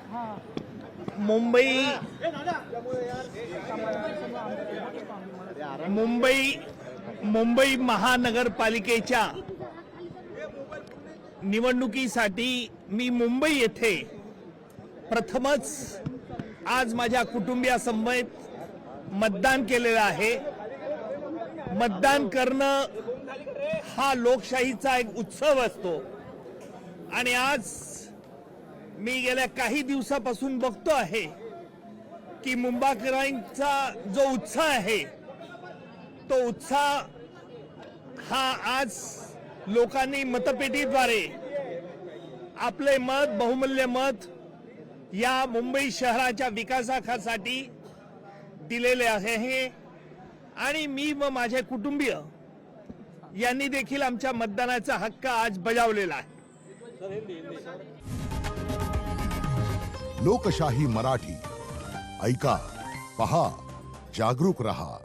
मुंबई मुंबई मुंबई महानगरपालिकेच्या निवडणुकीसाठी मी मुंबई येथे प्रथमच आज माझ्या कुटुंबियासमवेत मतदान केलेलं आहे। मतदान करणं हा लोकशाहीचा एक उत्सव असतो आणि आज मी गेल्या काही दिवसापासून बघतो आहे की मुंबईकरांचा जो उत्साह आहे तो उत्साह हा आज लोकांनी मतपेटीद्वारे आपले मत बहुमूल्य मत या मुंबई शहराच्या विकासासाठी दिलेले आहे आणि मी व माझे कुटुंबीय यांनी देखील आमच्या मतदानाचा हक्क आज बजावलेला आहे। लोकशाही मराठी ऐका, पहा, जागरूक रहा।